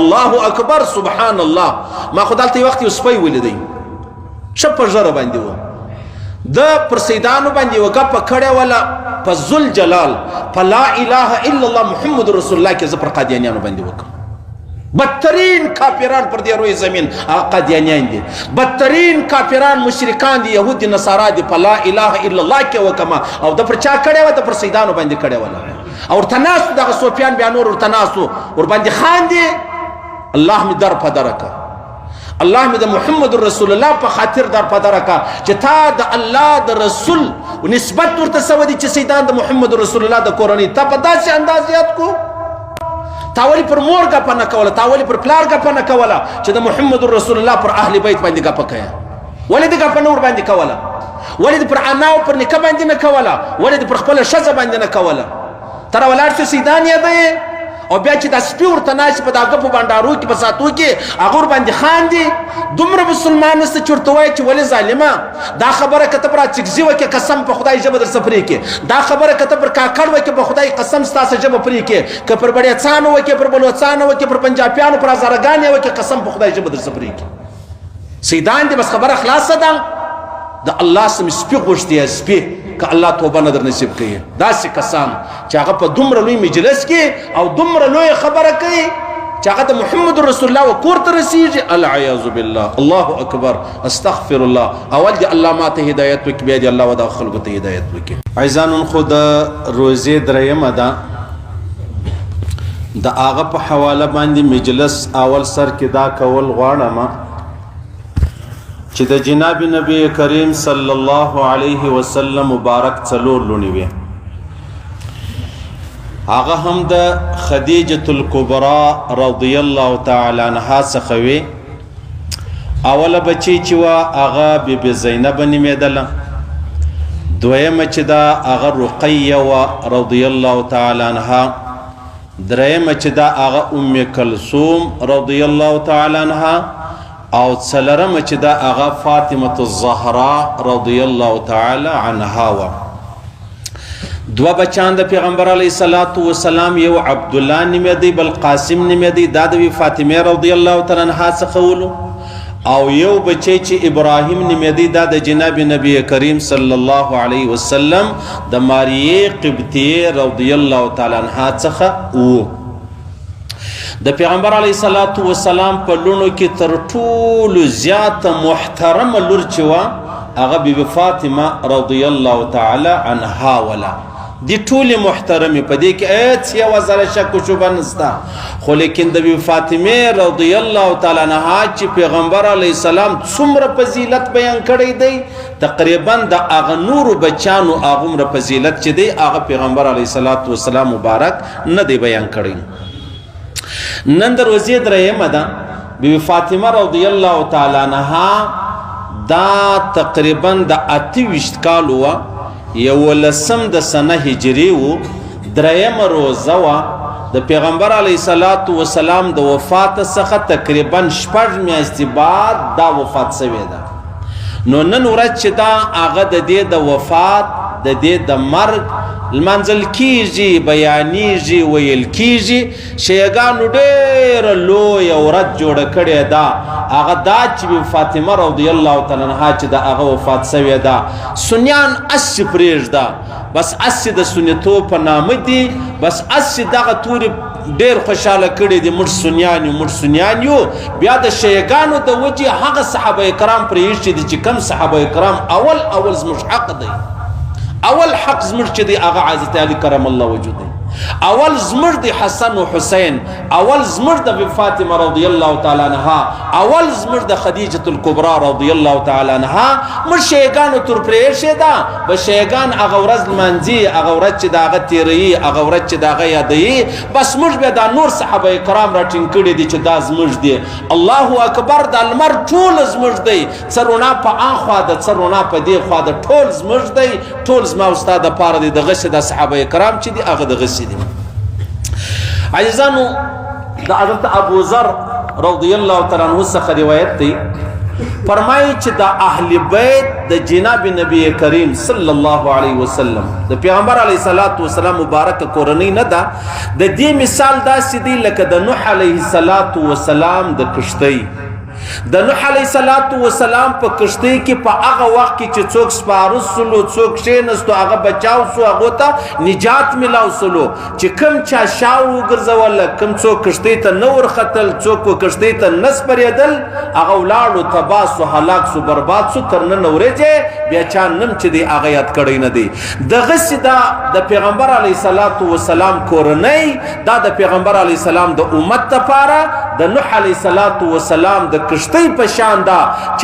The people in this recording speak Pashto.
الله اکبر سبحان الله. ما خو دلته وخت یو سپی ولیدی ښه په ژره باندې و، د پر سیدانو باندې یوه ګپه کړې وله په ذوالجلال په لا اله الا الله محمد رسول الله کې زه پر قادیانیانو باندې وکړم. بدترین کافران پر دې روی زمین قادیانیان دي، بدترین کافران مشرکان دي، یهود دي، نصارا دي. په لا اله الا الله کې وکما او د پر چا کړې وه؟ د پر سیدانو باندې کړې وله. او ورته ناست دغه صوفیان بیا نور ورته ناستو ورباندې خاندي. الله مې در په دره که، الله مې د محمد رسول الله په خاطر در په دره که چې تا د الله د رسول نسبت ورته سوی دی چې سیدان د محمد رسول الله د کورنۍ تا په داسې انداز یاد کو. تا ولې پر مور ګپه نه کوله؟ تا ولې پر پلار ګپه نه کوله چې د محمد رسول الله پر اهل بیت باندې ګپه کوې؟ ولې دې ګپه نه ورباندې کوله؟ ولې دې پر انا او پر نیکه باندې نه کوله؟ ولې دې پر خپله ښځه باندې نه کوله؟ ته راولاړ شو سیدان یادوې او بیا چې دا سپي ورته ناست په دا ګپو بنډارو کې په ساتو کې هغه ورباندې خاندي. دومره مسلمان نسته چې ورته وایي چې ولې ظالمه دا خبره که ته پر راچکزي وکړې قسم په خدای ژبه درڅه پرې کړې، دا خبره که ته پر کاکړ وکړې په خدای قسم ستاسو ژبه پرې کړې، که پر بړیڅانو وکړې، پر بلوڅانو وکړې، پر پنجابیانو، پر هزارګانې وکړې، قسم په خدای ژبه درڅه پرې کړې. سیدان دي بس خبره خلاصه ده. د الله سم سپي غوښتي سپي که الله توبه نه در نصیب کوي. داسې کسان چې هغه په دومره لوی مجلس کې او دومره لوی خبره کوي چې هغه د محمد رسول الله و کور ته رسیږي. العیاذ بالله. الله اکبر استغفر الله. اول دی الله ماته هدایت وکړي، بیا دی الله و دغه خلکو ته هدایت وکړي. عزیزانو خو د روزې درېیمه ده، د هغه په حواله باندې مجلس اول سر کې دا کول غواړم چې د جناب نبی کریم صلی الله علیه وسلم مبارک څلور لوڼې وې. هغه هم د خدیجة الکبرا رضی الله تعالی عنها څخه وې. اوله بچی چې وه هغه بیبي زینب نومېدله، دویمه چې ده هغه رقیه وه رضی الله تعالی عنها، درېیمه چې ده هغه ام کلثوم رضی الله تعالی عنها، او څلرمه چې ده هغه فاطمه الزهرا رضی الله تعالی عنها وه. دوه بچان د پیغمبر علیه الصلاة والسلام، یو عبدالله نومېدی بل قاسم نومېدی، دا د فاطمه رضی الله تعالی عنها څخه ولو، او یو بچی چې ابراهیم نومېدی دا د جناب نبی کریم صلی الله علیه وسلم د ماریه قبطیه رضی الله تعالی عنها څخه و. د پیغمبر علیه الصلاة والسلام په لوڼو کې تر ټولو زیاته محترمه لور چې وه هغه بیبي فاطمه رضی الله تعالی عنها وله. دی ټولې محترمې په دې کې هېڅ یوه ذره شک و شبه نشته، خو لیکن د بیبي فاطمې رضی الله تعالی عنها چې پیغمبر علیه السلام څومره فضیلت بیان کړی دی، تقریبا د هغه نورو بچانو هغومره فضیلت چې دی هغه پیغمبر علیه الصلاة والسلام مبارک نه دی بیان کړی. نن د روزې درېیمه ده. بیبي فاطمه رضی الله تعالی عنها دا تقریبا د 28 کالو وه، 11 د سنه هجري و، درېیمه روزه وه. د پیغمبر علیه الصلاة والسلام د وفات څخه تقریبا 6 میاشتې بعد دا وفات شوې ده. نو نن ورځ چې دا هغه د دې د وفات د دې د مرګ لمانځل کیږي، بیانیږي، ویل کیږي. شیعګانو ډېره لویه ورځ جوړه کړې ده، هغه دا چې بیبي فاطمه رضی الله تعالی عنها چې د هغه وفات شوې ده. سنیان اسې پرېږده، بس اسې د سنتو په نامه دي، بس اسې دغه تورې ډېر خوشحاله کړي دي، موږ سنیان یو، موږ سنیان یو. بیا د شیعګانو د وجې هغه صحابه کرام پرېښي دي چې کم صحابه کرام اول زموږ حق دی، اول حق زموږ چې دی هغه حضرت علی کرم الله وجهه دی، اول زموږ د حسن و حسین، اول زموږ د بیبي فاطمه رضی الله تعالی عنها، اول زموږ د خدیجة الکبرا رضی الله تعالی عنها. موږ شیعګانو تر پرېښې ده، به شیعګان هغه ورځ لمانځي، هغه ورځ چې د هغه تېروي، هغه ورځ چې د هغه یادوي، بس موږ بیا دا نور صحابه کرام راټینګ کړي دي چې دا زموږ دی. الله اکبر. دا لمر ټول زموږ دی، څه رڼا په آخوا ده، څه رڼا په دې خوا ده، ټول زموږ دی، ټول زما او ستا دپاره دی. دغسې د صحابه کرام چې دي هغه دغسې دي. عزیزانو د حضرت ابو ذر رضی الله تعالی عنه څخه روایت دی فرمایي چې د اهل بیت د جناب نبی کریم صلی الله علیه وسلم د پیغمبر علیه الصلاۃ والسلام مبارک کورنۍ نه ده. د دې مثال داسې دی لکه د نوح علیه السلام د کشتۍ. د نوح علیه السلام په کشتۍ کې په هغه وخت کې چې څوک سپاره سلو، څوک کښېنستو، هغه بچاو سو، هغو ته نجات میلاو سلو. چې کوم چا شاو وګرځوله، کوم څوک کشتۍ ته نه ورختل، څوک کشتۍ ته نه سپرېدل، هغه ولاړو، تباه سو، هلاک سو، برباد سو. تر نن ورځې بیا چا نم چې دی هغه یاد کړی نه دی. دغسې دا د پیغمبر علیه السلام کورنۍ دا د پیغمبر علیه السلام د امت دپاره د نوح علیه السلام د کشتۍ په شان ده.